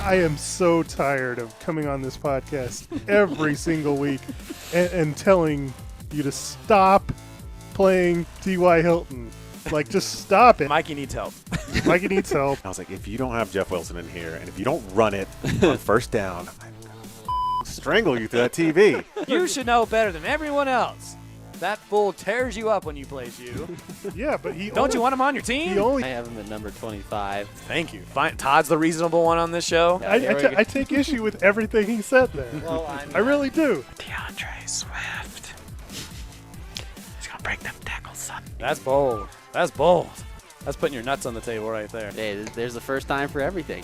I am so tired of coming on this podcast every single week and telling you to stop playing T.Y. Hilton. Like, just stop it. Mikey needs help. Mikey needs help. I was like, if you don't have Jeff Wilson in here, and if you don't run it on first down, I'm going to strangle you through that TV. You should know better than everyone else. That fool tears you up when you plays you. Yeah, but Don't you want him on your team? I have him at number 25. Thank you. Fine. Todd's the reasonable one on this show. I take issue with everything he said there. Well, I really do. DeAndre Swift. He's going to break them tackles, son. That's bold. That's bold. That's putting your nuts on the table right there. Hey, there's the first time for everything.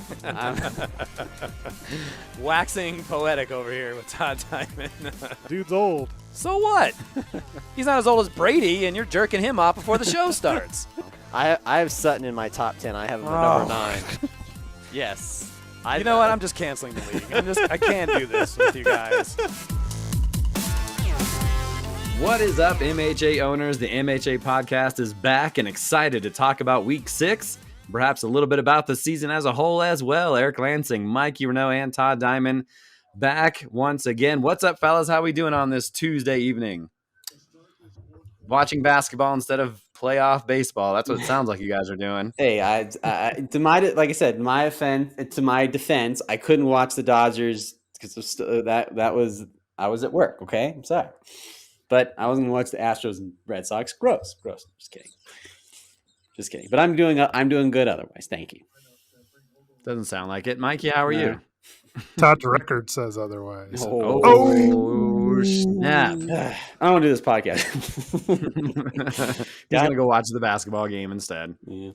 Waxing poetic over here with Todd Diamond. Dude's old. So what? He's not as old as Brady, and you're jerking him off before the show starts. I have Sutton in my top 10. I have him at number 9. Yes. You know what? I'm just canceling the league. I can't do this with you guys. What is up, MHA owners? The MHA podcast is back and excited to talk about Week 6, perhaps a little bit about the season as a whole as well. Eric Lansing, Mikey Renault, and Todd Diamond back once again. What's up, fellas? How we doing on this Tuesday evening? Watching basketball instead of playoff baseball. That's what it sounds like you guys are doing. Hey, to my defense, I couldn't watch the Dodgers because I was at work. Okay, I'm sorry, but I wasn't going to watch the Astros and Red Sox. Gross. Just kidding. But I'm doing good otherwise. Thank you. Doesn't sound like it. Mikey, how are you? Todd's record says otherwise. Oh, snap. I don't want to do this podcast. He's going to go watch the basketball game instead. Yeah.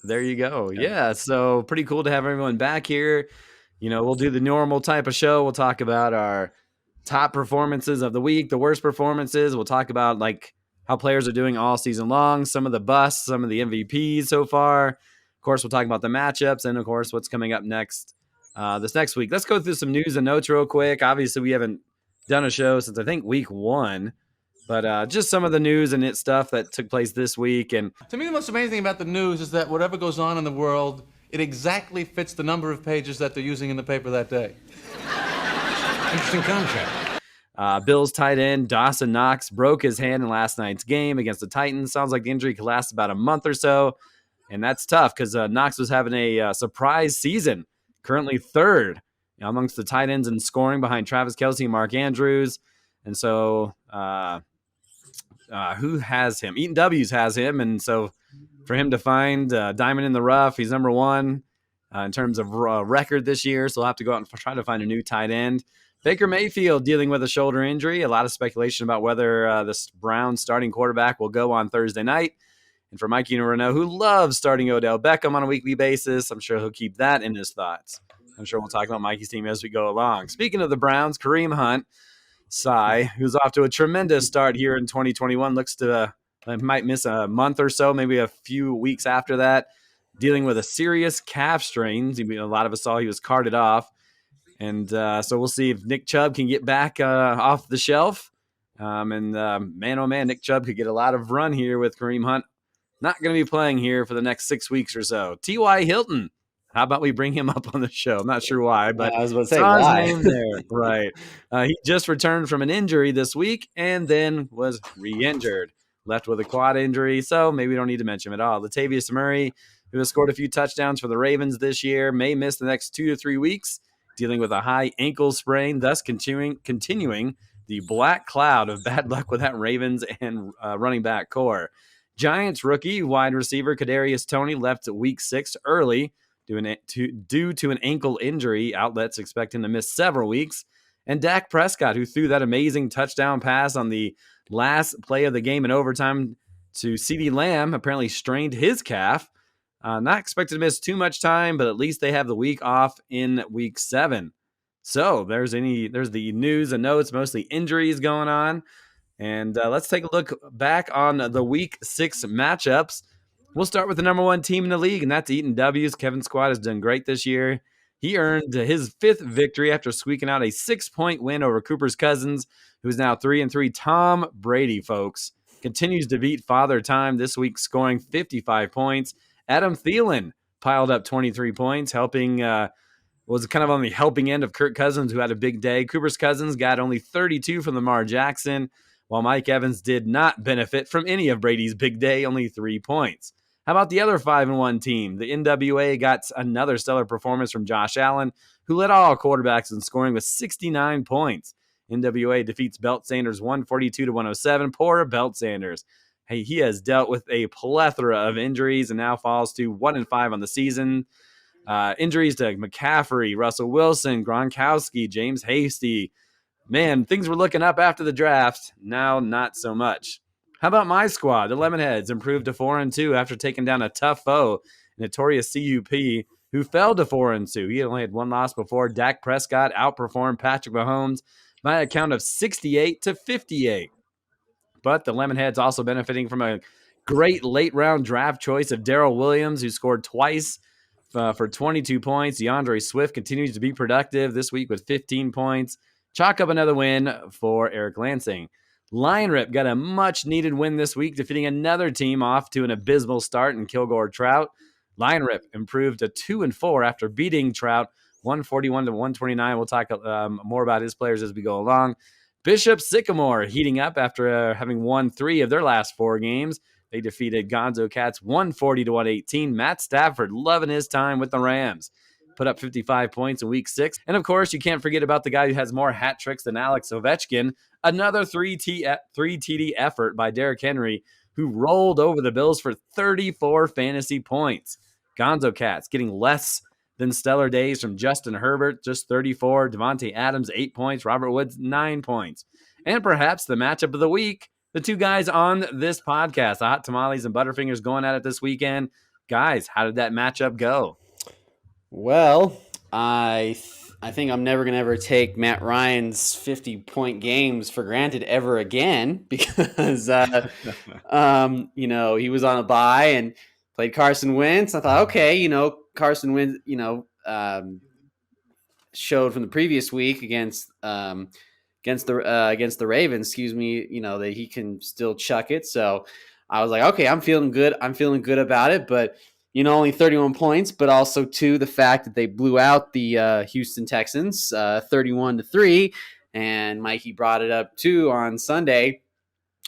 There you go. Yeah, so pretty cool to have everyone back here. You know, we'll do the normal type of show. We'll talk about our top performances of the week, the worst performances. We'll talk about, like, how players are doing all season long, some of the busts, some of the MVPs so far. Of course, we'll talk about the matchups and, of course, what's coming up next. This next week. Let's go through some news and notes real quick. Obviously, we haven't done a show since I think week 1, but just some of the news and it stuff that took place this week. And to me, the most amazing thing about the news is that whatever goes on in the world, it exactly fits the number of pages that they're using in the paper that day. Interesting contract. Bills tight end Dawson Knox broke his hand in last night's game against the Titans. Sounds like the injury could last about a month or so, and that's tough because Knox was having a surprise season. Currently third amongst the tight ends in scoring behind Travis Kelce and Mark Andrews. And so who has him? Eaton W's has him. And so for him to find Diamond in the rough, he's number 1 in terms of record this year. So we'll have to go out and try to find a new tight end. Baker Mayfield dealing with a shoulder injury. A lot of speculation about whether this Browns starting quarterback will go on Thursday night. And for Mikey and Renault, who loves starting Odell Beckham on a weekly basis, I'm sure he'll keep that in his thoughts. I'm sure we'll talk about Mikey's team as we go along. Speaking of the Browns, Kareem Hunt, who's off to a tremendous start here in 2021, looks to might miss a month or so, maybe a few weeks after that, dealing with a serious calf strain. A lot of us saw he was carted off. And so we'll see if Nick Chubb can get back off the shelf. Man, oh man, Nick Chubb could get a lot of run here with Kareem Hunt. Not going to be playing here for the next 6 weeks or so. T.Y. Hilton. How about we bring him up on the show? I'm not sure why, but I was about to say why. His name there. Right. He just returned from an injury this week and then was re-injured. Left with a quad injury, so maybe we don't need to mention him at all. Latavius Murray, who has scored a few touchdowns for the Ravens this year, may miss the next 2 to 3 weeks, dealing with a high ankle sprain, thus continuing the black cloud of bad luck with that Ravens and running back core. Giants rookie wide receiver Kadarius Toney left week 6 early due to an ankle injury. Outlets expect him to miss several weeks. And Dak Prescott, who threw that amazing touchdown pass on the last play of the game in overtime to CeeDee Lamb, apparently strained his calf. Not expected to miss too much time, but at least they have the week off in week 7. So there's the news and notes, mostly injuries going on. And let's take a look back on the Week 6 matchups. We'll start with the number 1 team in the league, and that's Eaton W's. Kevin's squad has done great this year. He earned his 5th victory after squeaking out a 6-point win over Cooper's Cousins, who's now 3-3. Tom Brady, folks, continues to beat Father Time this week, scoring 55 points. Adam Thielen piled up 23 points, helping was kind of on the helping end of Kirk Cousins, who had a big day. Cooper's Cousins got only 32 from Lamar Jackson, while Mike Evans did not benefit from any of Brady's big day, only 3 points. How about the other 5-1 team? The NWA got another stellar performance from Josh Allen, who led all quarterbacks in scoring with 69 points. NWA defeats Belt Sanders 142-107. Poor Belt Sanders. Hey, he has dealt with a plethora of injuries and now falls to 1-5 on the season. Injuries to McCaffrey, Russell Wilson, Gronkowski, James Hasty. Man, things were looking up after the draft. Now, not so much. How about my squad? The Lemonheads improved to 4-2 after taking down a tough foe, notorious CUP, who fell to 4-2. He only had one loss before. Dak Prescott outperformed Patrick Mahomes by a count of 68-58. But the Lemonheads also benefiting from a great late-round draft choice of Darrell Williams, who scored twice for 22 points. DeAndre Swift continues to be productive this week with 15 points. Chalk up another win for Eric Lansing. Lion Rip got a much-needed win this week, defeating another team off to an abysmal start in Kilgore Trout. Lion Rip improved to 2-4 after beating Trout 141-129. We'll talk more about his players as we go along. Bishop Sycamore heating up after having won 3 of their last 4 games. They defeated Gonzo Cats 140-118. Matt Stafford loving his time with the Rams. Put up 55 points in week 6. And of course, you can't forget about the guy who has more hat tricks than Alex Ovechkin. Another 3 TD effort by Derrick Henry, who rolled over the Bills for 34 fantasy points. Gonzo Cats getting less than stellar days from Justin Herbert, just 34. Devontae Adams, 8 points. Robert Woods, 9 points. And perhaps the matchup of the week, the two guys on this podcast, the Hot Tamales and Butterfingers, going at it this weekend. Guys, how did that matchup go? Well, I think I'm never going to ever take Matt Ryan's 50-point games for granted ever again because, you know, he was on a bye and played Carson Wentz. I thought, okay, you know, Carson Wentz, you know, showed from the previous week against the Ravens, you know, that he can still chuck it. So I was like, okay, I'm feeling good. I'm feeling good about it. But, you know, only 31 points, but also too the fact that they blew out the Houston Texans 31-3. And Mikey brought it up too on Sunday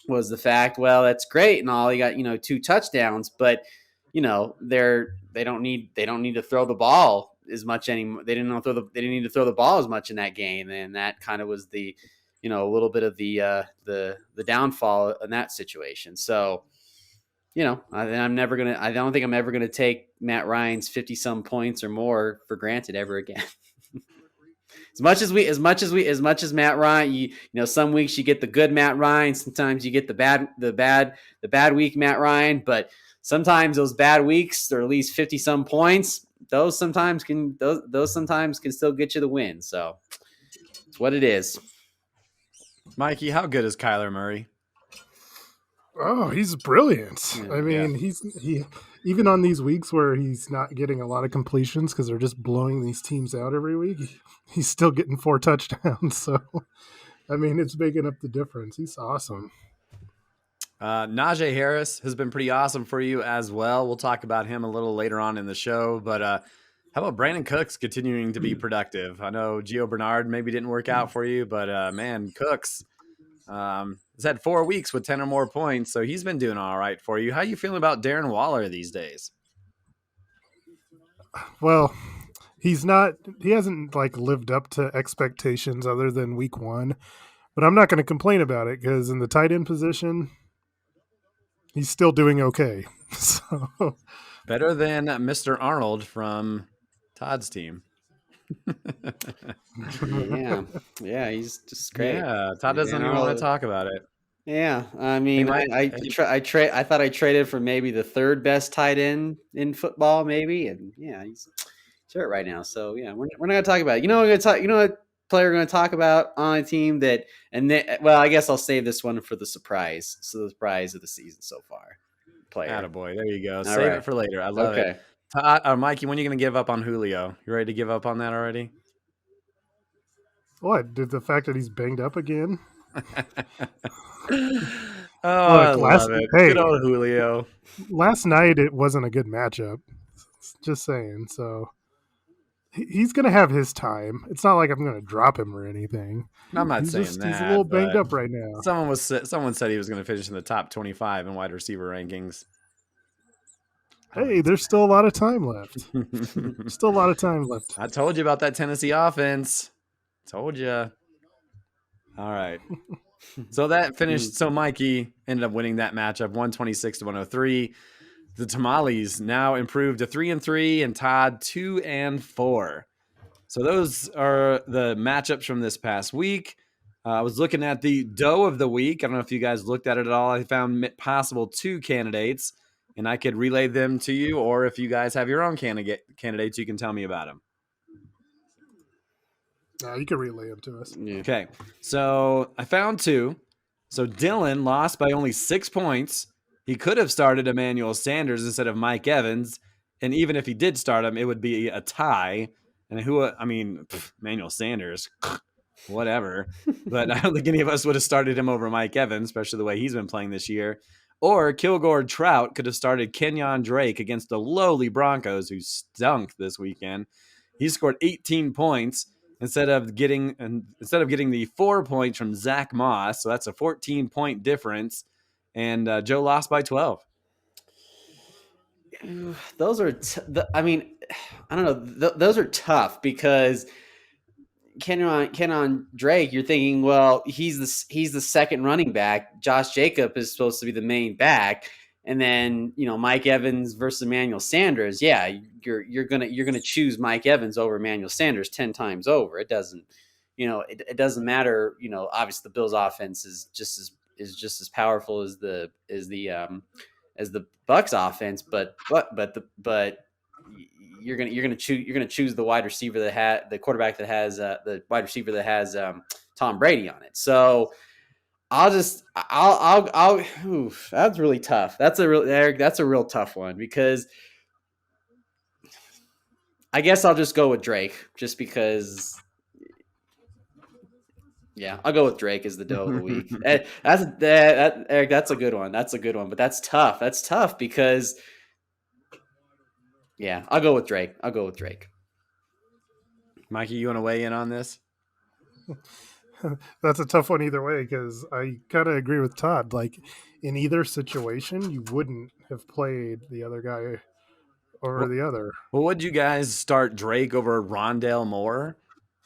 was the fact, well, that's great and all. He got, you know, 2 touchdowns, but you know, they don't need to throw the ball as much anymore. They didn't need to throw the ball as much in that game, and that kind of was the, you know, a little bit of the downfall in that situation. So, you know, I don't think I'm ever gonna take Matt Ryan's 50-some points or more for granted ever again. As much as Matt Ryan, you know, some weeks you get the good Matt Ryan, sometimes you get the bad week Matt Ryan, but sometimes those bad weeks, or at least 50-some points, those sometimes can still get you the win. So it's what it is. Mikey, how good is Kyler Murray? Oh, he's brilliant. Yeah, I mean, he even on these weeks where he's not getting a lot of completions because they're just blowing these teams out every week, he's still getting 4 touchdowns. So, I mean, it's making up the difference. He's awesome. Najee Harris has been pretty awesome for you as well. We'll talk about him a little later on in the show. But how about Brandon Cooks continuing to be productive? I know Gio Bernard maybe didn't work out for you, but man, Cooks has had 4 weeks with 10 or more points, so he's been doing all right for you. How you feeling about Darren Waller these days? Well, he hasn't like lived up to expectations other than week 1, but I'm not going to complain about it because in the tight end position, he's still doing okay. So better than Mr. Arnold from Todd's team. yeah, he's just great. Yeah, Todd doesn't even want to talk about it. Yeah, I mean, I thought I traded for maybe the 3rd best tight end in football, maybe, and yeah, he's hurt right now. So yeah, we're not gonna talk about it. You know, what player we're gonna talk about on a team that, well, I guess I'll save this one for the surprise. So the surprise of the season so far. Player. Attaboy. There you go. Save it for later. I love it. Mikey, when are you going to give up on Julio? You ready to give up on that already? what? Did the fact that he's banged up again? I love it. Hey, good old Julio. Last night it wasn't a good matchup. Just saying. So He's going to have his time. It's not like I'm going to drop him or anything. I'm not He's saying just that. he's a little banged but up right now. Someone said he was going to finish in the top 25 in wide receiver rankings. Hey, there's still a lot of time left. Still a lot of time left. I told you about that Tennessee offense. Told you. All right. So that finished. So Mikey ended up winning that matchup, 126 to 103. The Tamales now improved to 3-3, and Todd 2-4. So those are the matchups from this past week. I was looking at the dough of the week. I don't know if you guys looked at it at all. I found possible 2 candidates, and I could relay them to you, or if you guys have your own candidates, you can tell me about them. You can relay them to us. Yeah. Okay, so I found 2. So Dylan lost by only 6 points. He could have started Emmanuel Sanders instead of Mike Evans, and even if he did start him, it would be a tie. And Emmanuel Sanders, whatever. But I don't think any of us would have started him over Mike Evans, especially the way he's been playing this year. Or Kilgore Trout could have started Kenyon Drake against the lowly Broncos, who stunk this weekend. He scored 18 points instead of getting the 4 points from Zach Moss. So that's a 14-point difference. And Joe lost by 12. Those are, I don't know. Those are tough because Kenyon Drake, you're thinking, well, he's the second running back. Josh Jacob is supposed to be the main back, and then Mike Evans versus Emmanuel Sanders. Yeah, you're gonna choose Mike Evans over Emmanuel Sanders 10 times over. It doesn't, it doesn't matter. Obviously the Bills' offense is just as powerful as the Bucks' offense, but you're gonna choose the wide receiver the quarterback that has the wide receiver that has Tom Brady on it. So that's really tough. That's a real tough one because I guess I'll just go with Drake just because. Yeah, I'll go with Drake as the dough of the week. Eric, that's a good one. That's a good one, but that's tough. That's tough because. Yeah, I'll go with Drake. Mikey, you want to weigh in on this? That's a tough one either way because I kind of agree with Todd. Like in either situation, you wouldn't have played the other guy over the other. Well, would you guys start Drake over Rondale Moore?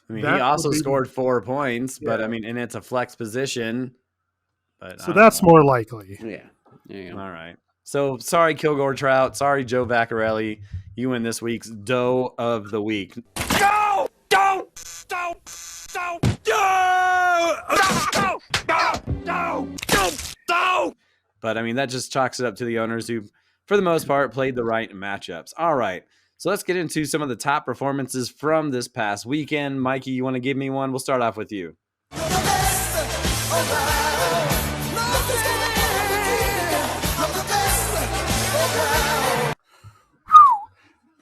I mean, That he also would be- scored 4 points, but Yeah. and it's a flex position. But So that's more likely. Yeah. There you go. All right. So sorry, Kilgore Trout. Sorry, Joe Vaccarelli. You win this week's dough of the week. Go! Don't! But that just chalks it up to the owners who, for the most part, played the right matchups. All right. So let's get into some of the top performances from this past weekend. Mikey, you want to give me one? We'll start off with you.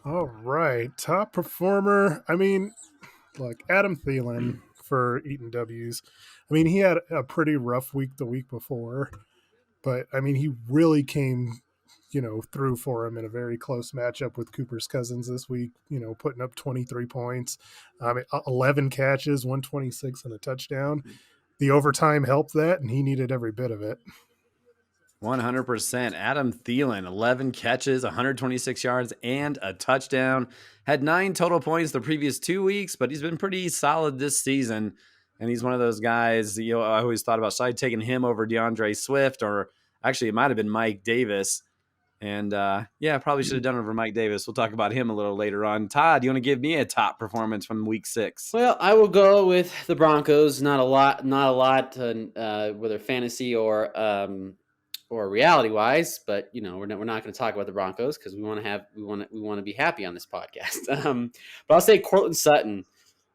All right. Top performer. Look, Adam Thielen for Eaton W's. He had a pretty rough week the week before, but he really came, through for him in a very close matchup with Cooper's Cousins this week, putting up 23 points, 11 catches, 126 and a touchdown. The overtime helped that, and he needed every bit of it. 100%. Adam Thielen, 11 catches, 126 yards, and a touchdown. Had 9 total points the previous 2 weeks, but he's been pretty solid this season. And he's one of those guys, I always thought about, should I taking him over DeAndre Swift? Or actually, it might have been Mike Davis. And probably should have done it over Mike Davis. We'll talk about him a little later on. Todd, you want to give me a top performance from week 6? Well, I will go with the Broncos. Not a lot, whether fantasy or reality wise, but we're not going to talk about the Broncos because we want to be happy on this podcast. But I'll say Cortland Sutton,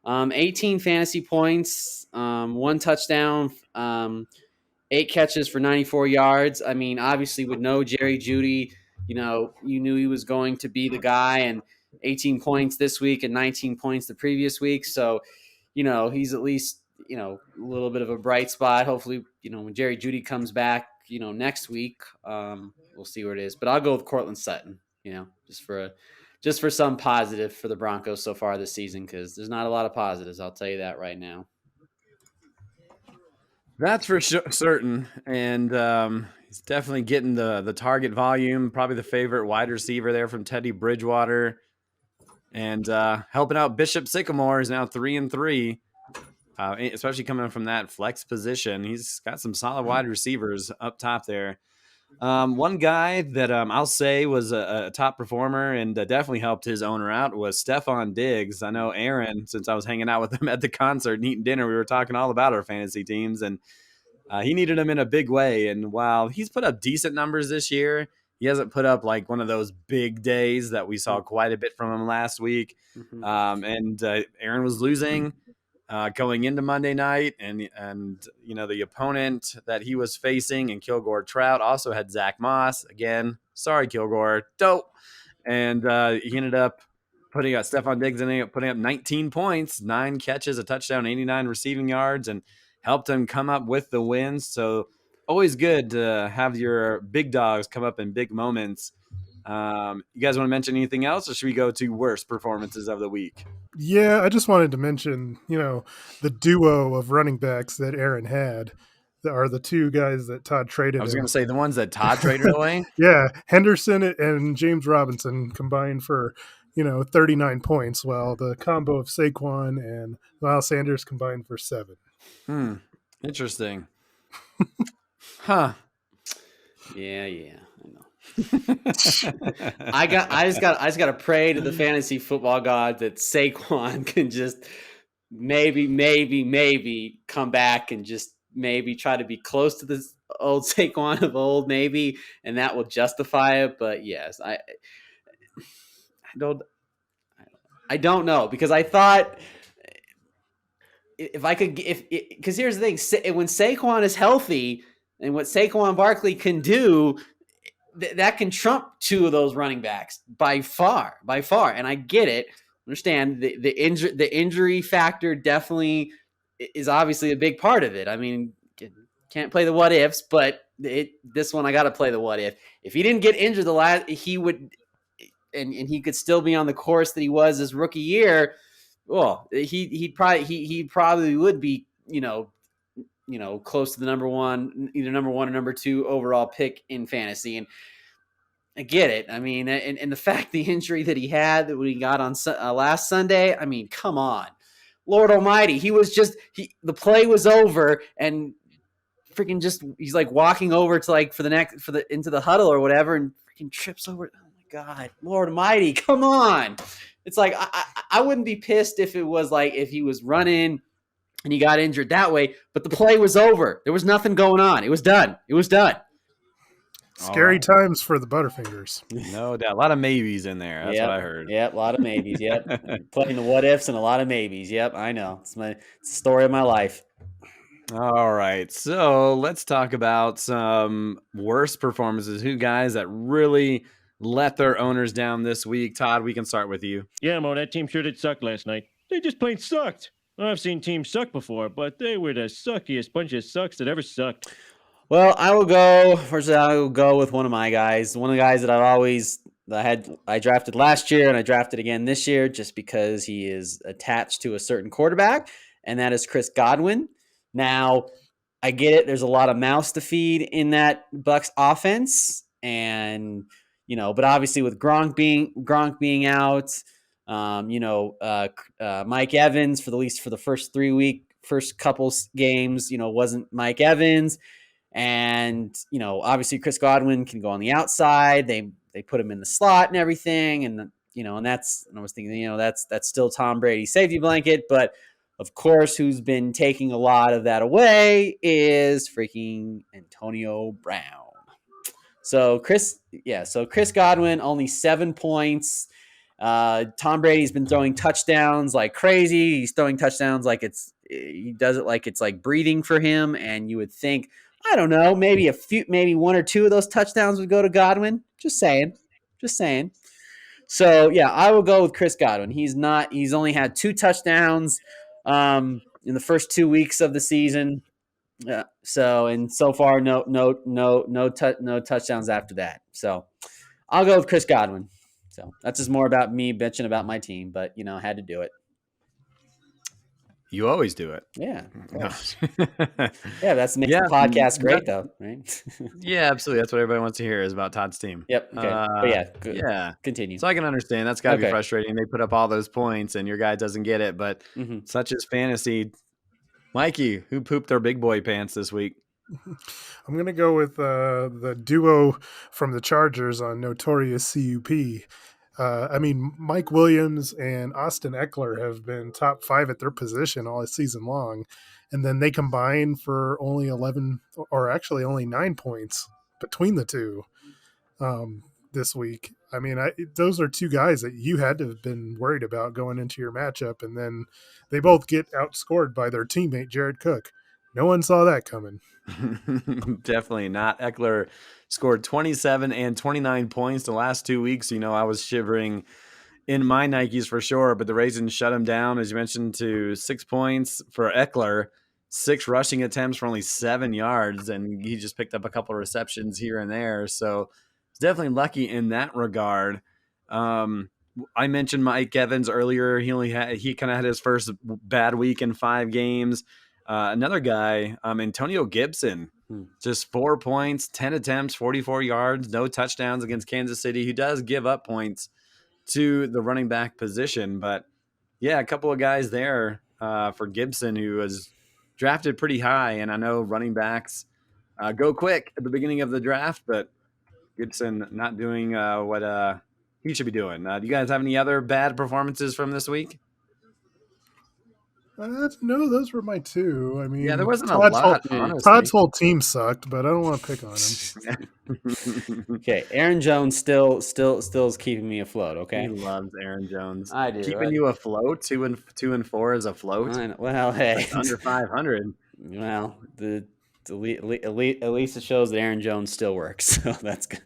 18 fantasy points, 1 touchdown, 8 catches for 94 yards. Obviously with no Jerry Jeudy, you knew he was going to be the guy, and 18 points this week and 19 points the previous week. So, he's at least, a little bit of a bright spot. Hopefully, when Jerry Jeudy comes back, next week, we'll see where it is. But I'll go with Cortland Sutton, just for just for some positive for the Broncos so far this season, because there's not a lot of positives. I'll tell you that right now. That's for sure, certain. And he's definitely getting the target volume, probably the favorite wide receiver there from Teddy Bridgewater. And helping out Bishop Sycamore is now 3-3, especially coming from that flex position. He's got some solid wide receivers up top there. One guy that I'll say was a top performer and definitely helped his owner out was Stephon Diggs. I know Aaron, since I was hanging out with him at the concert and eating dinner, we were talking all about our fantasy teams, and he needed them in a big way. And while he's put up decent numbers this year, he hasn't put up like one of those big days that we saw quite a bit from him last week. And Aaron was losing going into Monday night, and the opponent that he was facing and Kilgore Trout also had Zach Moss. Again, sorry Kilgore, dope. And he ended up putting up Stephon Diggs ended up putting up 19 points, 9 catches, a touchdown, 89 receiving yards, and helped him come up with the wins. So always good to have your big dogs come up in big moments. You guys want to mention anything else, or should we go to worst performances of the week? Yeah, I just wanted to mention, the duo of running backs that Aaron had that are the two guys that Todd traded. I was going to say the ones that Todd traded away. Yeah, Henderson and James Robinson combined for 39 points, while the combo of Saquon and Miles Sanders combined for 7. Interesting. Huh. Yeah, I know. I just got to pray to the fantasy football god that Saquon can just maybe come back and just maybe try to be close to this old Saquon of old, maybe, and that will justify it. But yes, I don't know, because I thought if I could, because here's the thing: when Saquon is healthy and what Saquon Barkley can do, that can trump two of those running backs by far. And I get it. Understand the injury factor definitely is obviously a big part of it. I mean, can't play the what ifs, but this one I got to play the what if. If he didn't get injured he would, and he could still be on the course that he was his rookie year. Well, he probably would be, close to the either number one or number 2 overall pick in fantasy. And I get it. I mean, and the fact the injury that he had that we got on last Sunday, I mean, come on, Lord Almighty, the play was over and freaking he's like walking over to into the huddle or whatever and freaking trips over. Oh my God, Lord Almighty, come on. It's like, I wouldn't be pissed if it was like, if he was running and he got injured that way, but the play was over. There was nothing going on. It was done. Scary times for the Butterfingers. No doubt. A lot of maybes in there. That's what I heard. Yep, a lot of maybes. Yep. Playing the what ifs and a lot of maybes. Yep, I know. It's the story of my life. All right. So let's talk about some worst performances. Who guys that really let their owners down this week? Todd, we can start with you. Yeah, Mo, that team sure did suck last night. They just plain sucked. I've seen teams suck before, but they were the suckiest bunch of sucks that ever sucked. Well, I will go with one of my guys. One of the guys that I drafted last year and I drafted again this year just because he is attached to a certain quarterback, and that is Chris Godwin. Now, I get it. There's a lot of mouths to feed in that Bucs offense, and but obviously with Gronk being out, Mike Evans for the first couple games, wasn't Mike Evans. And, obviously Chris Godwin can go on the outside. They put him in the slot and everything. And, and I was thinking, that's still Tom Brady's safety blanket. But of course, who's been taking a lot of that away is freaking Antonio Brown. So Chris Godwin, only 7 points. Tom Brady's been throwing touchdowns like crazy. He's throwing touchdowns like he does it like it's like breathing for him. And you would think, I don't know, maybe 1 or 2 of those touchdowns would go to Godwin. Just saying. So yeah, I will go with Chris Godwin. He's only had 2 touchdowns in the first 2 weeks of the season. So far, no touchdowns after that. So I'll go with Chris Godwin. So that's just more about me bitching about my team, but I had to do it. You always do it. Yeah. No. Yeah, that's makes Yeah, the podcast great though, right? Yeah, absolutely. That's what everybody wants to hear is about Todd's team. Yep. Okay. But yeah, good. Yeah. Continue. So I can understand. That's got to be Okay. frustrating. They put up all those points and your guy doesn't get it, but such is fantasy. Mikey, who pooped their big boy pants this week? I'm going to go with the duo from the Chargers on Notorious CUP. I mean, Mike Williams and Austin Eckler have been top 5 at their position all season long. And then they combine for only 11, or actually only 9 points between the two this week. I mean, those are two guys that you had to have been worried about going into your matchup. And then they both get outscored by their teammate, Jared Cook. No one saw that coming. Definitely not. Eckler scored 27 and 29 points the last 2 weeks. I was shivering in my Nikes for sure, but the Ravens shut him down, as you mentioned, to 6 points for Eckler, 6 rushing attempts for only 7 yards, and he just picked up a couple of receptions here and there. So it's definitely lucky in that regard. I mentioned Mike Evans earlier. He kind of had his first bad week in 5 games. Another guy, Antonio Gibson, just 4 points, 10 attempts, 44 yards, no touchdowns against Kansas City, who does give up points to the running back position. But yeah, a couple of guys there for Gibson, who was drafted pretty high. And I know running backs go quick at the beginning of the draft, but Gibson not doing what he should be doing. Do you guys have any other bad performances from this week? No, those were my 2. I mean, yeah, there wasn't a lot. Honestly, Todd's whole team sucked, but I don't want to pick on him. Okay, Aaron Jones still is keeping me afloat. Okay, he loves Aaron Jones. I do. Keeping you afloat. 2 and 4 is afloat. Well, hey, that's under 500. Well, at least it shows that Aaron Jones still works, so that's good.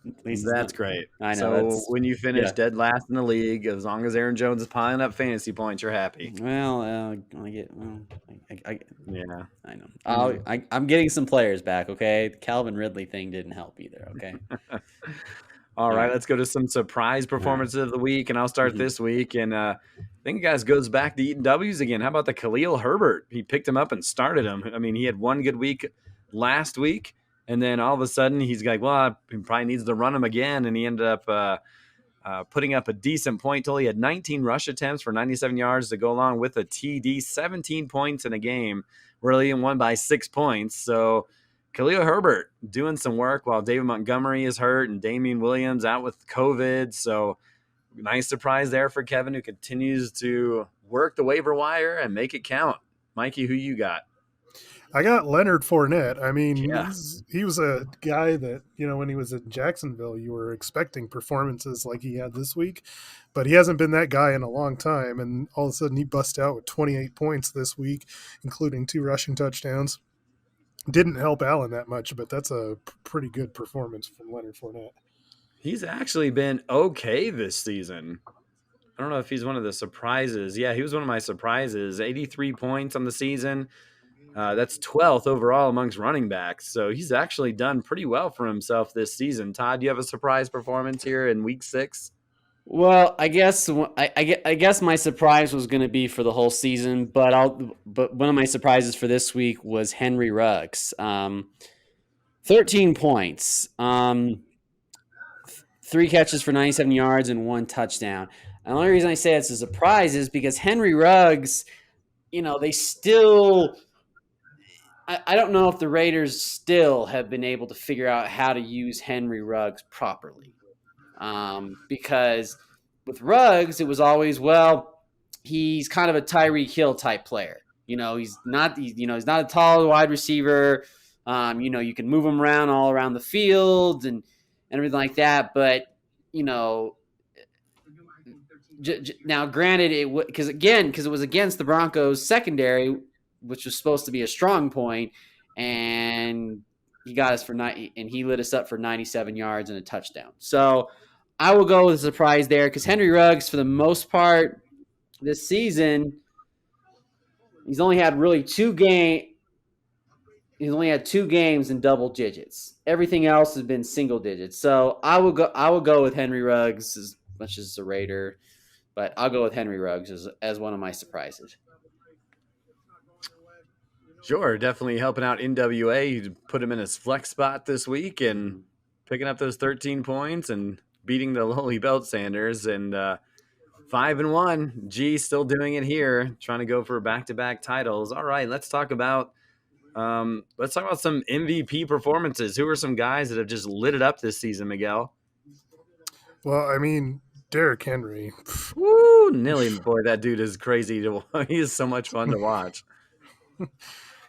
At least that's great. I know. So when you finish dead last in the league, as long as Aaron Jones is piling up fantasy points, you're happy. Well, yeah, I know. I'm getting some players back. Okay, the Calvin Ridley thing didn't help either. Okay. All right, let's go to some surprise performances of the week, and I'll start this week. And I think guys goes back to eating W's again. How about the Khalil Herbert? He picked him up and started him. I mean, he had one good week last week. And then all of a sudden, he's like, well, he probably needs to run him again. And he ended up putting up a decent point total. He had 19 rush attempts for 97 yards to go along with a TD, 17 points in a game, really won by 6 points. So Khalil Herbert doing some work while David Montgomery is hurt and Damian Williams out with COVID. So nice surprise there for Kevin, who continues to work the waiver wire and make it count. Mikey, who you got? I got Leonard Fournette. I mean, he was a guy that, when he was in Jacksonville, you were expecting performances like he had this week, but he hasn't been that guy in a long time. And all of a sudden he bust out with 28 points this week, including 2 rushing touchdowns. Didn't help Allen that much, but that's a pretty good performance from Leonard Fournette. He's actually been okay this season. I don't know if he's one of the surprises. Yeah, he was one of my surprises. 83 points on the season. That's 12th overall amongst running backs. So he's actually done pretty well for himself this season. Todd, do you have a surprise performance here in week 6? Well, I guess I guess my surprise was going to be for the whole season, but one of my surprises for this week was Henry Ruggs. 13 points, 3 catches for 97 yards and 1 touchdown. And the only reason I say it's a surprise is because Henry Ruggs, they still. I don't know if the Raiders still have been able to figure out how to use Henry Ruggs properly. Because with Ruggs, it was always, he's kind of a Tyreek Hill type player. He's not a tall wide receiver. You can move him around all around the field and everything like that. But, now granted, because it was against the Broncos secondary, which was supposed to be a strong point, and he got us and he lit us up for 97 yards and a touchdown. So I will go with a surprise there because Henry Ruggs, for the most part this season, he's only had really 2 games. He's only had 2 games in double digits. Everything else has been single digits. So I will go with Henry Ruggs as much as a Raider, but I'll go with Henry Ruggs as one of my surprises. Sure, definitely helping out NWA. You put him in his flex spot this week and picking up those 13 points and beating the lowly belt Sanders. And 5-1. G still doing it here, trying to go for back-to-back titles. All right, let's talk about some MVP performances. Who are some guys that have just lit it up this season, Miguel? Well, I mean, Derrick Henry. Woo, Nilly, boy, that dude is crazy to watch. He is so much fun to watch.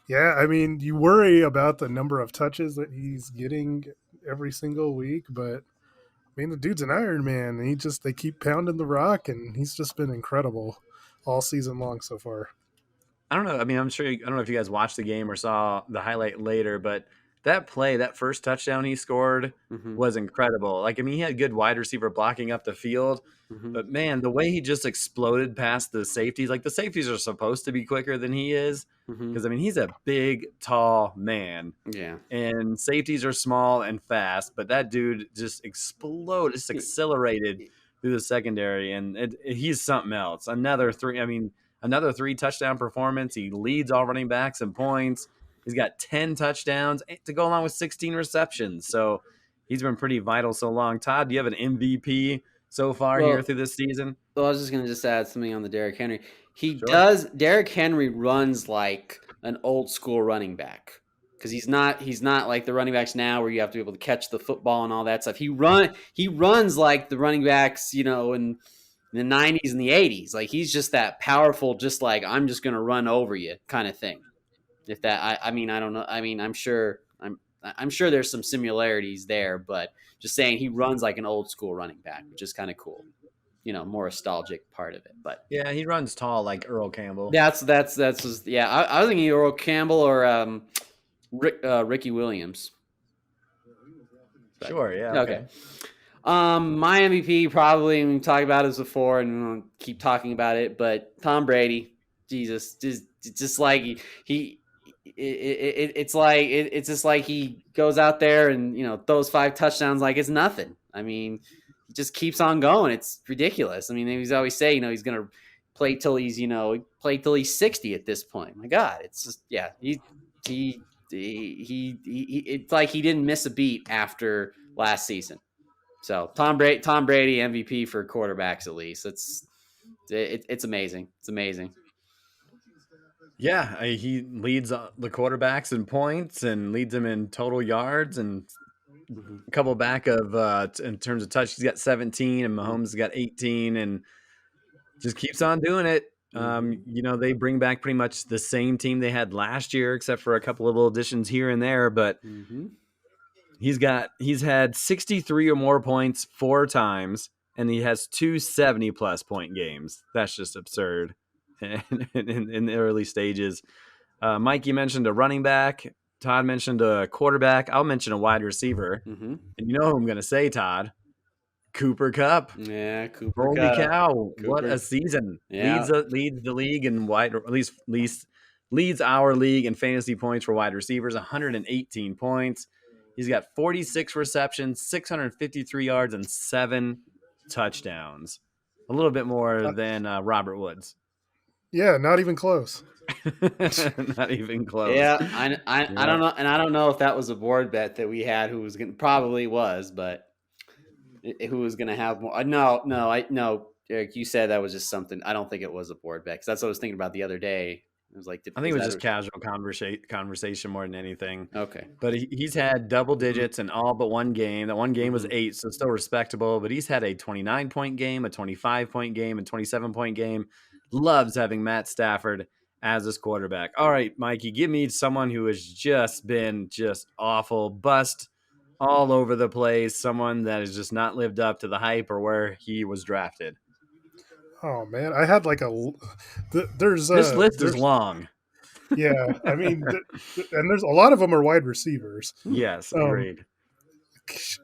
Yeah, I mean, you worry about the number of touches that he's getting every single week, but I mean, the dude's an Iron Man. They keep pounding the rock, and he's just been incredible all season long so far. I don't know. I mean, I don't know if you guys watched the game or saw the highlight later, but that first touchdown he scored was incredible. Like, I mean, he had good wide receiver blocking up the field, but man, the way he just exploded past the safeties, like the safeties are supposed to be quicker than he is. Because, I mean, he's a big, tall man. Yeah. And safeties are small and fast, but that dude just accelerated through the secondary, and he's something else. Another 3 touchdown performance. He leads all running backs in points. He's got 10 touchdowns to go along with 16 receptions. So he's been pretty vital so long. Todd, do you have an MVP so far here through this season? Well, I was just going to add something on the Derrick Henry. Derrick Henry runs like an old school running back. Because he's not like the running backs now where you have to be able to catch the football and all that stuff. He runs like the running backs, in the 90s and the 80s. Like, he's just that powerful, just like, I'm just going to run over you kind of thing. If that, I mean, I don't know. I mean, I'm sure there's some similarities there, but just saying he runs like an old school running back, which is kind of cool. More nostalgic part of it. But yeah, he runs tall like Earl Campbell. That's yeah. I was thinking Earl Campbell or Ricky Williams. Sure, yeah. Okay. My MVP probably, we've talked about this before and we'll keep talking about it, but Tom Brady, Jesus, just like it's just like he goes out there and throws 5 touchdowns like it's nothing. I mean, he just keeps on going. It's ridiculous. I mean, he's always say he's gonna play till he's 60 at this point. My God, it's just he it's like he didn't miss a beat after last season. So Tom Brady MVP for quarterbacks at least. It's amazing. It's amazing. Yeah, he leads the quarterbacks in points and leads them in total yards and a couple back of in terms of touch. He's got 17 and Mahomes has got 18 and just keeps on doing it. They bring back pretty much the same team they had last year, except for a couple of little additions here and there. But he's had 63 or more points 4 times, and he has 2 70-plus point games. That's just absurd in the early stages. Mike, you mentioned a running back. Todd mentioned a quarterback. I'll mention a wide receiver. And you know who I'm going to say, Todd? Cooper Kupp. Yeah, Cooper Holy Kupp. cow! What a season! Yeah. Leads the league in wide, or at least leads our league in fantasy points for wide receivers. 118 points. He's got 46 receptions, 653 yards, and 7 touchdowns. A little bit more than Robert Woods. Yeah, not even close. Not even close. Yeah, I don't know, and I don't know if that was a board bet that we had. Who was going probably was, but who was going to have more? No, Eric, you said that was just something. I don't think it was a board bet because that's what I was thinking about the other day. It was like I think it was just casual conversation more than anything. Okay, but he's had double digits in all but one game. That one game was 8, so still respectable. But he's had a 29-point game, a 25-point game, and 27-point game. Loves having Matt Stafford as his quarterback. All right, Mikey, give me someone who has just been just awful, bust all over the place, someone that has just not lived up to the hype or where he was drafted. Oh man, I had like this list is long. Yeah, I mean, and there's a lot of them are wide receivers. Yes, agreed.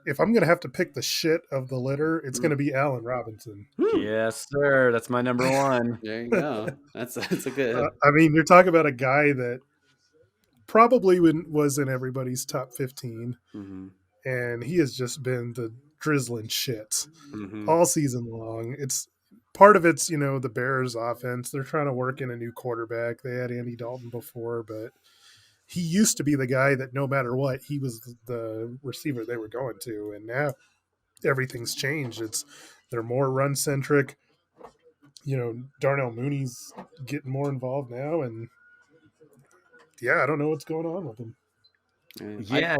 If I'm gonna have to pick the shit of the litter, it's gonna be Allen Robinson. Yes, sir. That's my number 1. There you go. That's a good. I mean, you're talking about a guy that probably was in everybody's top 15, Mm-hmm. and he has just been the drizzling shits Mm-hmm. all season long. It's part of it's the Bears offense. They're trying to work in a new quarterback. They had Andy Dalton before, but he used to be the guy that no matter what, he was the receiver they were going to, and now everything's changed. They're more run centric. Darnell Mooney's getting more involved now, and yeah, I don't know what's going on with him. Yeah,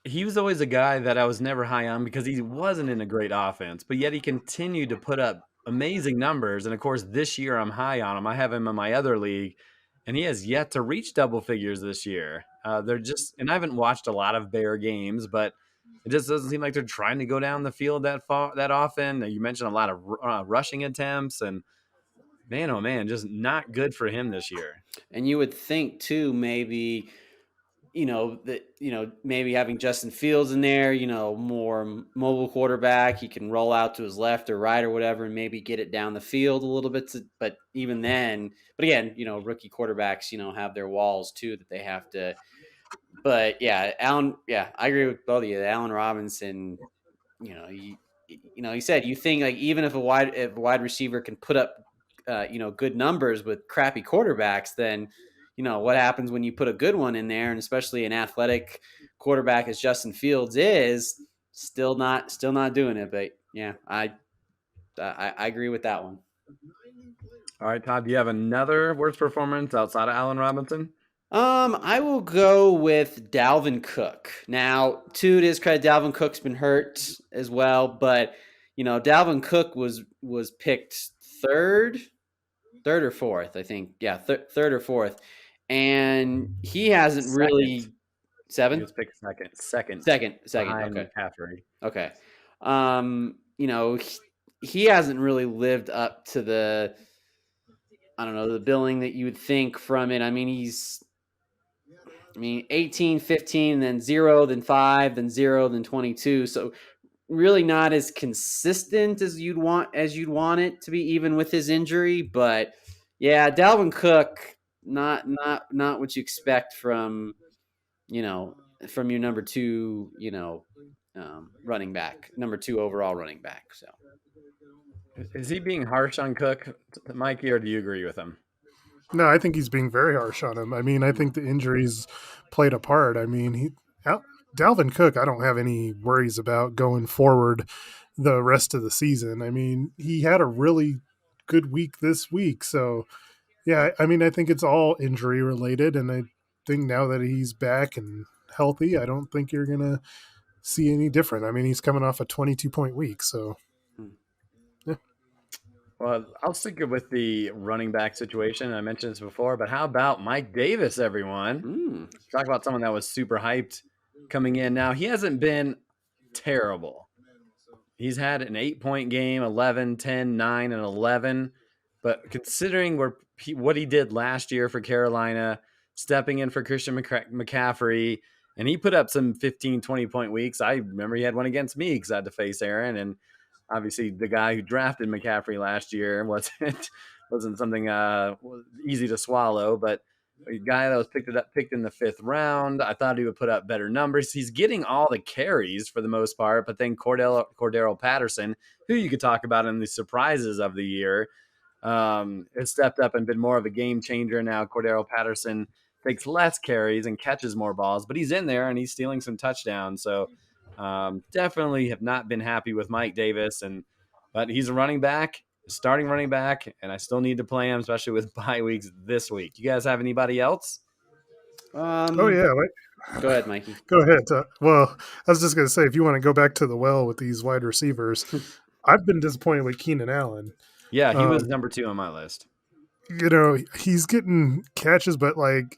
he was always a guy that I was never high on because he wasn't in a great offense, but yet he continued to put up amazing numbers. And of course, this year I'm high on him. I have him in my other league, and he has yet to reach double figures this year. And I haven't watched a lot of Bear games, but it just doesn't seem like they're trying to go down the field that often. You mentioned a lot of rushing attempts, and man, oh man, just not good for him this year. And you would think too, maybe maybe having Justin Fields in there, more mobile quarterback, he can roll out to his left or right or whatever, and maybe get it down the field a little bit. But even then, but again, rookie quarterbacks, have their walls too that they have to. But yeah, I agree with both of you. Allen Robinson, he said you think like even if a wide receiver can put up, good numbers with crappy quarterbacks, then what happens when you put a good one in there, and especially an athletic quarterback as Justin Fields is still not doing it. But yeah, I agree with that one. All right, Todd, do you have another worst performance outside of Allen Robinson? I will go with Dalvin Cook. Now, to his credit, Dalvin Cook's been hurt as well, but Dalvin Cook was picked third or fourth, I think. Yeah, third or fourth, and he hasn't really He seven, was picked second second. behind Okay, McCaffrey. okay. He hasn't really lived up to the, I don't know, the billing that you would think from it. I mean, 18, 15, then 0, then 5, then 0, then 22. So really not as consistent as you'd want it to be, even with his injury. But yeah, Dalvin Cook, not what you expect from, from your number two, running back, number two overall running back. So Is he being harsh on Cook, Mikey, or do you agree with him? No, I think he's being very harsh on him. I mean, I think the injuries played a part. I mean, Dalvin Cook, I don't have any worries about going forward the rest of the season. I mean, he had a really good week this week. So, yeah, I mean, I think it's all injury related. And I think now that he's back and healthy, I don't think you're going to see any different. I mean, he's coming off a 22-point week. So, yeah. Well, I'll stick with the running back situation. I mentioned this before, but how about Mike Davis, everyone? Talk about someone that was super hyped coming in. Now, he hasn't been terrible. He's had an 8-point game, 11, 10, 9, and 11. But considering what he did last year for Carolina, stepping in for Christian McCaffrey, and he put up some 15, 20-point weeks. I remember he had one against me because I had to face Aaron, and obviously the guy who drafted McCaffrey last year wasn't something easy to swallow, but a guy that was picked in the 5th round, I thought he would put up better numbers. He's getting all the carries for the most part, but then Cordero Patterson, who you could talk about in the surprises of the year, has stepped up and been more of a game changer now. Cordero Patterson takes less carries and catches more balls, but he's in there and he's stealing some touchdowns. So definitely have not been happy with Mike Davis, but he's a starting running back, and I still need to play him, especially with bye weeks this week. You guys have anybody else? Oh, yeah. Go ahead, Mikey. Go ahead. Well, I was just going to say, if you want to go back to the well with these wide receivers, I've been disappointed with Keenan Allen. Yeah, he was number 2 on my list. He's getting catches, but like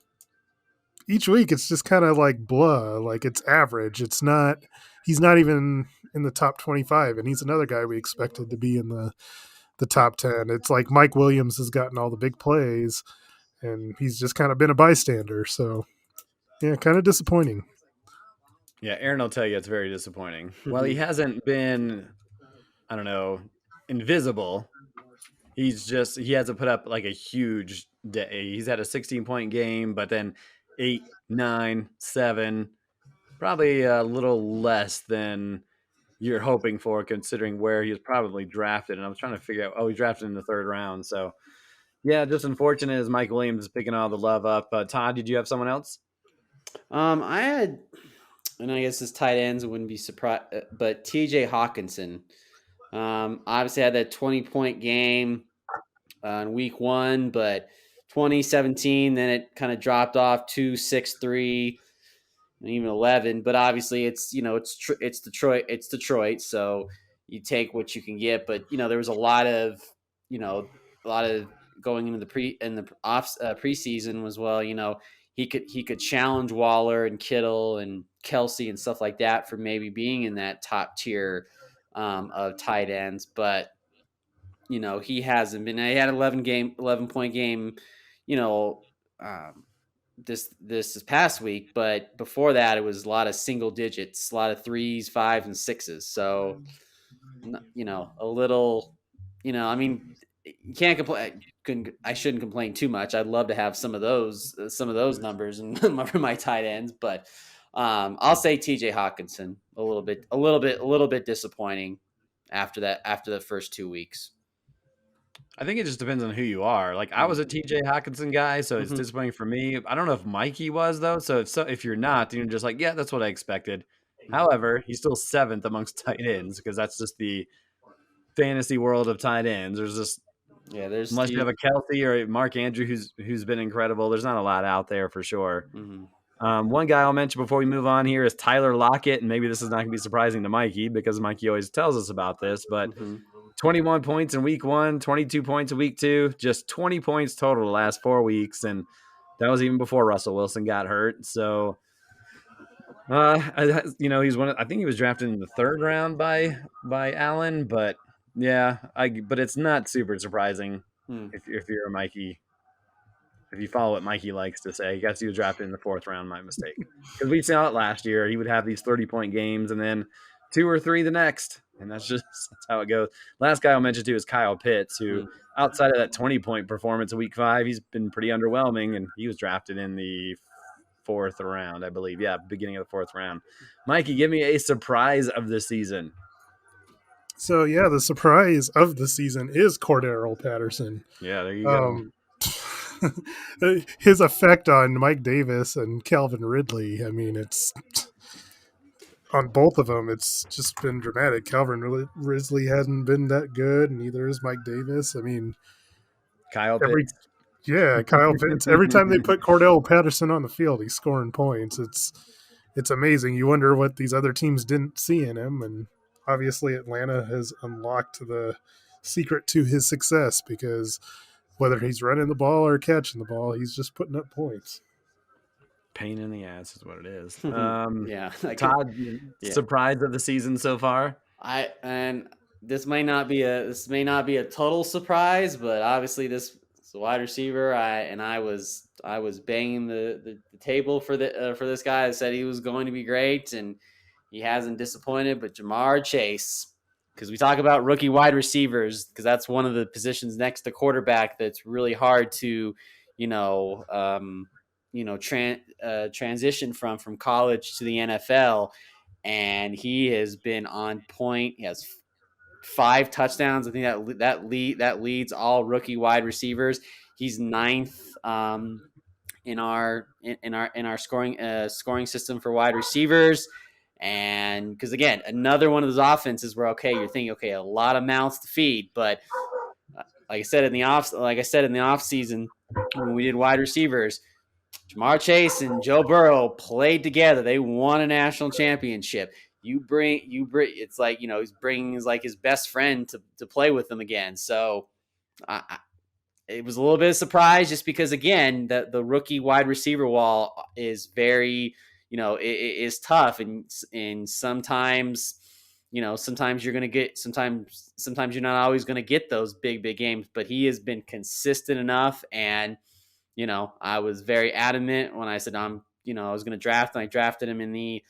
each week it's just kind of like blah, like it's average. He's not even in the top 25, and he's another guy we expected to be in the top 10. It's like Mike Williams has gotten all the big plays, and he's just kind of been a bystander. So, yeah, kind of disappointing. Yeah, Aaron will tell you it's very disappointing. Well, he hasn't been, I don't know, invisible. He hasn't put up like a huge day. He's had a 16-point game, but then 8, 9, 7, probably a little less than you're hoping for, considering where he was probably drafted. And I was trying to figure out, he drafted in the 3rd round. So, yeah, just unfortunate as Mike Williams is picking all the love up. Todd, did you have someone else? I had, and I guess his tight ends wouldn't be surprised, but T.J. Hawkinson, obviously had that 20-point game in week 1, but 2017, then it kind of dropped off 2, 6, 3, and even 11. But obviously, it's it's Detroit, so you take what you can get. But there was a lot of going into the preseason was he could challenge Waller and Kittle and Kelsey and stuff like that for maybe being in that top tier of tight ends, but he hasn't been. He had 11-point game, you know, um, this past week, but before that, it was a lot of single digits, a lot of 3s, 5s, and 6s. So, a little, I mean, you can't complain. I shouldn't complain too much. I'd love to have some of those numbers and for my tight ends, but I'll say T.J. Hawkinson a little bit disappointing after the first 2 weeks. I think it just depends on who you are. Like I was a TJ Hawkinson guy, so it's disappointing for me. I don't know if Mikey was though. So if you're not, then you're just like, yeah, that's what I expected. However, he's still 7th amongst tight ends because that's just the fantasy world of tight ends. There's just unless you have a Kelsey or a Mark Andrew who's been incredible. There's not a lot out there for sure. One guy I'll mention before we move on here is Tyler Lockett, and maybe this is not going to be surprising to Mikey because Mikey always tells us about this, but 21 points in week 1, 22 points in week 2, just 20 points total the last 4 weeks, and that was even before Russell Wilson got hurt. So, he's I think he was drafted in the 3rd round by Allen, but yeah, but it's not super surprising if you're a Mikey. If you follow what Mikey likes to say, I guess he was drafted in the 4th round. My mistake, because we saw it last year. He would have these 30-point games, and then 2 or 3 the next, and that's how it goes. Last guy I'll mention too is Kyle Pitts, who outside of that 20-point performance in week 5, he's been pretty underwhelming, and he was drafted in the 4th round, I believe. Yeah, beginning of the 4th round. Mikey, give me a surprise of the season. So yeah, the surprise of the season is Cordero Patterson. Yeah, there you go. His effect on Mike Davis and Calvin Ridley, I mean, it's on both of them. It's just been dramatic. Calvin Ridley hasn't been that good, and neither is Mike Davis. I mean, Kyle Pitts. Kyle Pitts. Every time they put Cordell Patterson on the field, he's scoring points. It's amazing. You wonder what these other teams didn't see in him, and obviously Atlanta has unlocked the secret to his success because whether he's running the ball or catching the ball, he's just putting up points. Pain in the ass is what it is. Todd, surprise of the season so far? This may not be a total surprise, but obviously this is a wide receiver. I was banging the table for this guy. I said he was going to be great, and he hasn't disappointed. But Jamar Chase, because we talk about rookie wide receivers, because that's one of the positions next to quarterback that's really hard to, transition from college to the NFL, and he has been on point. He has 5 touchdowns. I think that leads all rookie wide receivers. He's 9th in our scoring system for wide receivers. And because again, another one of those offenses where you're thinking a lot of mouths to feed, but like I said in the off season when we did wide receivers, Jamar Chase and Joe Burrow played together. They won a national championship. It's like he's bringing his best friend to play with them again. So it was a little bit of a surprise just because again the rookie wide receiver wall is very it is tough, and sometimes sometimes you're going to get sometimes you're not always going to get those big games, but he has been consistent enough. And I was very adamant when I said I was going to draft, and I drafted him in the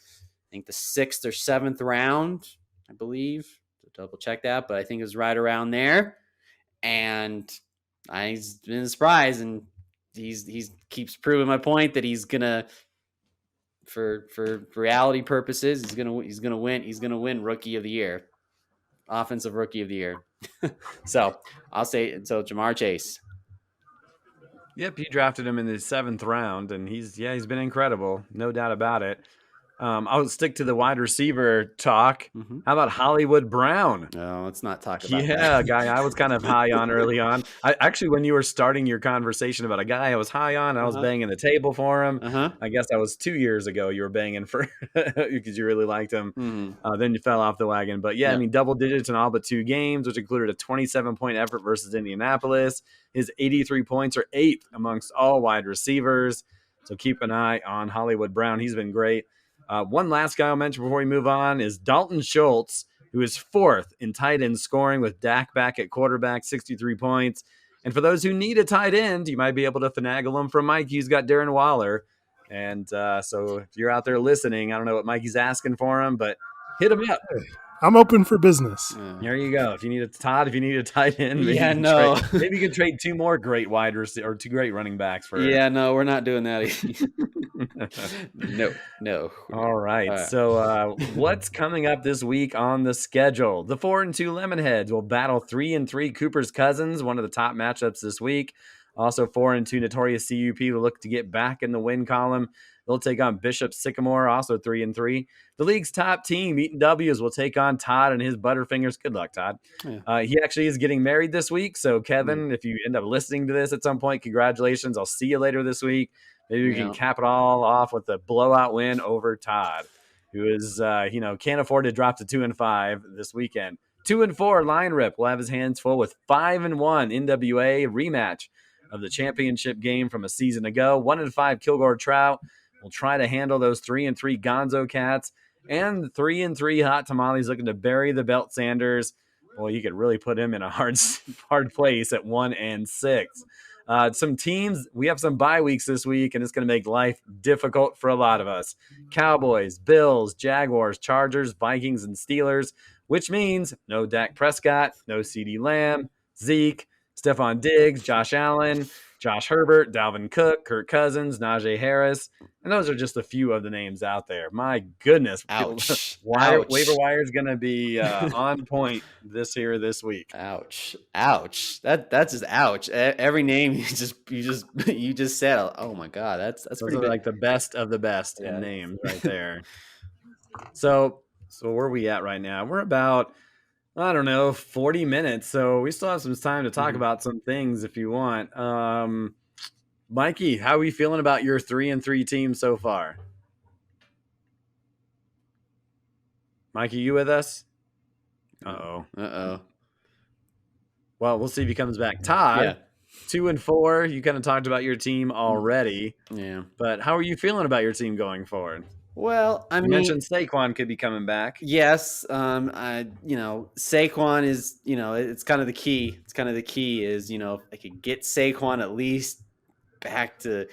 6th or 7th round, I believe. Double check that, but I think it was right around there. And I've been surprised, and he's keeps proving my point that he's gonna, for reality purposes, he's gonna win Rookie of the Year, Offensive Rookie of the Year. So I'll say Jamar Chase. Yep, he drafted him in the 7th round, and he's been incredible, no doubt about it. I'll stick to the wide receiver talk. Mm-hmm. How about Hollywood Brown? No, let's not talk about that. Yeah, a guy I was kind of high on early on. I actually, when you were starting your conversation about a guy I was high on, I was banging the table for him. I guess that was 2 years ago. You were banging for because you really liked him. Mm-hmm. Then you fell off the wagon. But yeah, I mean, double digits in all but 2 games, which included a 27-point effort versus Indianapolis. His 83 points are 8th amongst all wide receivers. So keep an eye on Hollywood Brown. He's been great. One last guy I'll mention before we move on is Dalton Schultz, who is 4th in tight end scoring with Dak back at quarterback, 63 points. And for those who need a tight end, you might be able to finagle him from Mikey, who's got Darren Waller. And so if you're out there listening, I don't know what Mikey's asking for him, but hit him up. I'm open for business. There you go. If you need a tight end, maybe maybe you can trade 2 more great wide receivers or 2 great running backs for. Yeah, no, we're not doing that. No. All right. So what's coming up this week on the schedule? The 4-2 Lemonheads will battle 3-3 Cooper's Cousins, one of the top matchups this week. Also 4-2 Notorious CUP will look to get back in the win column. They'll take on Bishop Sycamore, also 3-3. The league's top team, Eaton W's, will take on Todd and his Butterfingers. Good luck, Todd. Yeah. He actually is getting married this week. So, Kevin, if you end up listening to this at some point, congratulations. I'll see you later this week. Maybe we can cap it all off with a blowout win over Todd, who is, can't afford to drop to 2-5 this weekend. 2-4 Line Rip will have his hands full with 5-1 NWA rematch of the championship game from a season ago. 1-5 Kilgore Trout will try to handle those 3-3 Gonzo Cats, and 3-3 Hot Tamales looking to bury the Belt Sanders. Well, you could really put him in a hard place at 1-6. Some teams, we have some bye weeks this week, and it's going to make life difficult for a lot of us. Cowboys, Bills, Jaguars, Chargers, Vikings, and Steelers, which means no Dak Prescott, no CeeDee Lamb, Zeke, Stephon Diggs, Josh Allen, Josh Herbert, Dalvin Cook, Kirk Cousins, Najee Harris. And those are just a few of the names out there. My goodness. Ouch. Waiver wire is going to be on point this week. Ouch. That's just ouch. Every name you just said. Oh my God. That's pretty big. Like the best of the best in names right there. So where are we at right now? We're about, 40 minutes. So we still have some time to talk about some things if you want. Mikey, how are we feeling about your 3-3 team so far? Mikey, you with us? Uh-oh. Well, we'll see if he comes back. Todd, 2-4. You kind of talked about your team already. Yeah. But how are you feeling about your team going forward? Well, you mentioned Saquon could be coming back. Yes. Saquon is, it's kind of the key. It's kind of the key is, if I could get Saquon at least back to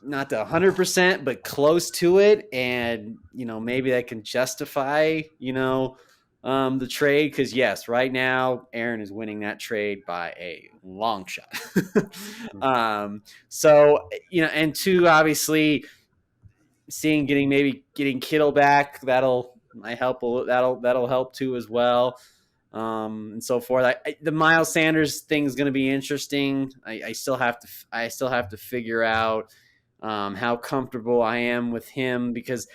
not to 100%, but close to it. And, maybe that can justify, the trade. Because yes, right now Aaron is winning that trade by a long shot. So, and 2, obviously, getting Kittle back, that'll help too as well, and so forth. The Miles Sanders thing is going to be interesting. I still have to figure out how comfortable I am with him, because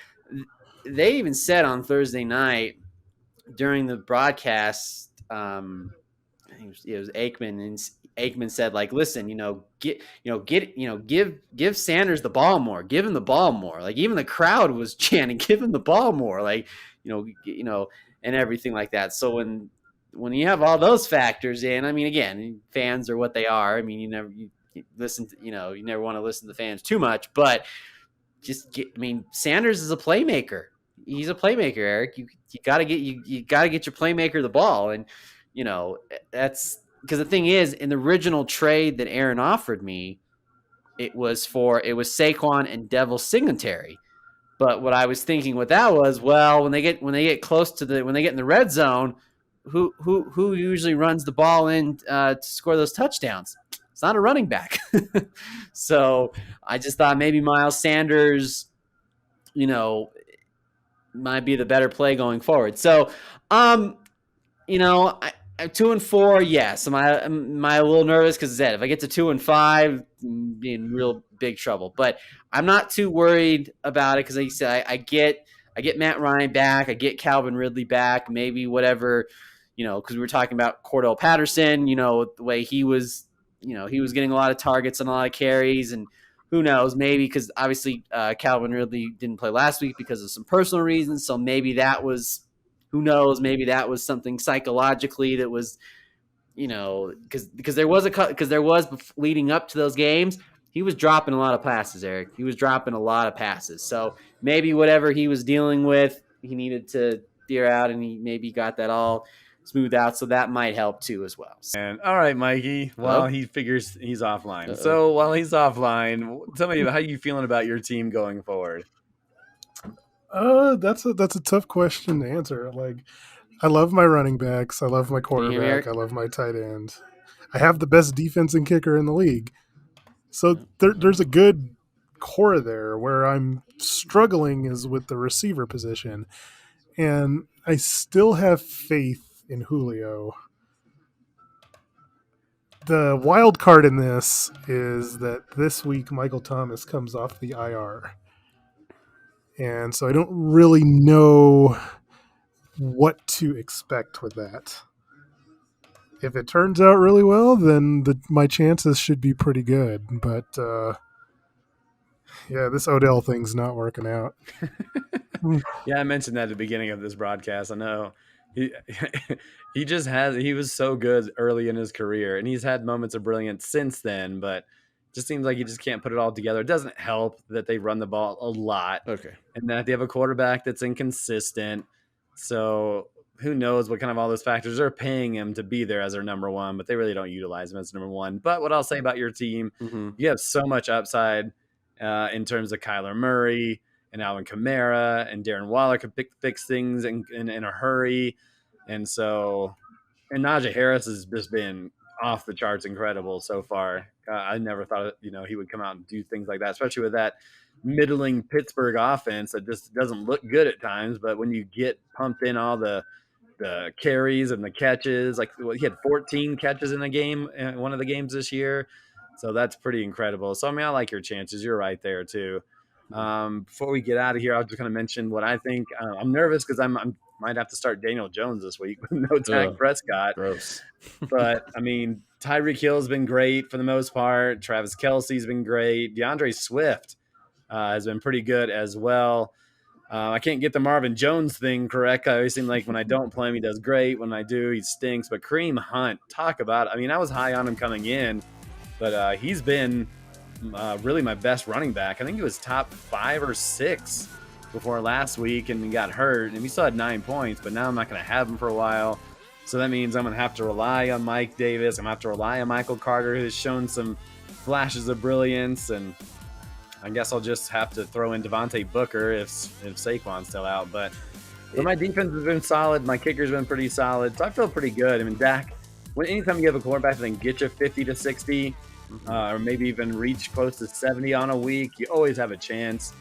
they even said on Thursday night during the broadcast, I think it was Aikman, and Aikman said, like, listen, give Sanders the ball more, give him the ball more. Like, even the crowd was chanting, give him the ball more, like, and everything like that. So when you have all those factors in, I mean, again, fans are what they are. I mean, you never want to listen to the fans too much, but Sanders is a playmaker. He's a playmaker, Eric. You gotta get your playmaker the ball, and that's. Because the thing is, in the original trade that Aaron offered me, it was Saquon and Devil Singletary. But what I was thinking with that was, well, when they get close to when they get in the red zone, who usually runs the ball in to score those touchdowns? It's not a running back. So I just thought maybe Miles Sanders, might be the better play going forward. So, I'm 2-4. Yes. Am I a little nervous? Because if I get to 2-5, I'm be in real big trouble. But I'm not too worried about it because, like you said, I get Matt Ryan back. I get Calvin Ridley back. Maybe whatever, because we were talking about Cordell Patterson. The way he was, he was getting a lot of targets and a lot of carries, and who knows? Maybe because obviously Calvin Ridley didn't play last week because of some personal reasons. So maybe that was. Who knows? Maybe that was something psychologically that was, because there was leading up to those games, he was dropping a lot of passes, Eric. He was dropping a lot of passes. So maybe whatever he was dealing with, he needed to clear out, and he maybe got that all smoothed out. So that might help too as well. And all right, Mikey. Well, he figures he's offline. So while he's offline, tell me how you feeling about your team going forward. That's a tough question to answer. Like, I love my running backs. I love my quarterback. I love my tight end. I have the best defense and kicker in the league. So there's a good core there. Where I'm struggling is with the receiver position. And I still have faith in Julio. The wild card in this is that this week Michael Thomas comes off the IR. And so I don't really know what to expect with that. If it turns out really well, then my chances should be pretty good. But this Odell thing's not working out. Yeah, I mentioned that at the beginning of this broadcast. I know he he was so good early in his career, and he's had moments of brilliance since then, but it just seems like he just can't put it all together. It doesn't help that they run the ball a lot. Okay. And that they have a quarterback that's inconsistent. So who knows what kind of all those factors. They're paying him to be there as their number one, but they really don't utilize him as number one. But what I'll say about your team, you have so much upside in terms of Kyler Murray and Alvin Kamara, and Darren Waller could fix things in a hurry. And and Najee Harris has just been off the charts incredible so far. I never thought, he would come out and do things like that, especially with that middling Pittsburgh offense that just doesn't look good at times. But when you get pumped in all the carries and the catches, like he had 14 catches in a game in one of the games this year. So that's pretty incredible. So, I like your chances. You're right there too. Before we get out of here, I was just going to mention what I think. I'm nervous because I might have to start Daniel Jones this week with no Dak Prescott. Gross. But Tyreek Hill's been great for the most part. Travis Kelce's been great. DeAndre Swift has been pretty good as well. I can't get the Marvin Jones thing correct. I always seem like when I don't play him, he does great. When I do, he stinks. But Kareem Hunt, talk about it. I was high on him coming in, but he's been really my best running back. I think he was top 5 or 6 before last week, and he got hurt, and we still had 9 points, but now I'm not going to have him for a while. So that means I'm going to have to rely on Mike Davis. I'm going to have to rely on Michael Carter, who's shown some flashes of brilliance, and I guess I'll just have to throw in Devontae Booker if Saquon's still out. But my defense has been solid. My kicker's been pretty solid, so I feel pretty good. Dak, anytime you have a quarterback that can get you 50 to 60, or maybe even reach close to 70 on a week, you always have a chance.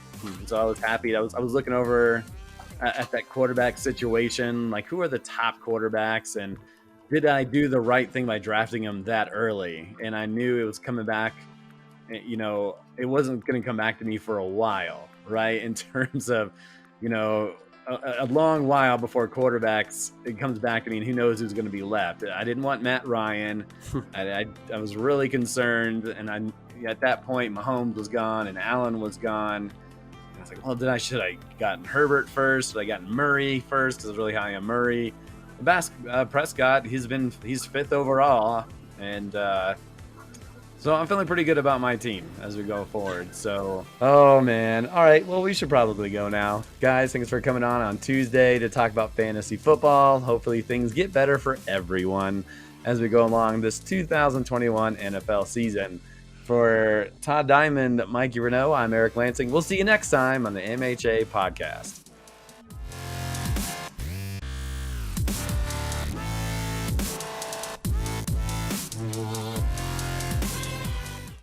So I was happy. I was looking over at that quarterback situation, like who are the top quarterbacks, and did I do the right thing by drafting them that early? And I knew it was coming back. It wasn't going to come back to me for a while, right? In terms of, a long while before quarterbacks, it comes back to me, and who knows who's going to be left. I didn't want Matt Ryan. I was really concerned, and at that point, Mahomes was gone and Allen was gone. And I was like, well, should I gotten Herbert first? Should I gotten Murray first? Because I was really high on Murray. Prescott, he's 5th overall, and so I'm feeling pretty good about my team as we go forward. So, oh man. All right. Well, we should probably go now. Guys, thanks for coming on Tuesday to talk about fantasy football. Hopefully things get better for everyone as we go along this 2021 NFL season. For Todd Diamond, Mikey Renault, I'm Eric Lansing. We'll see you next time on the MHA podcast.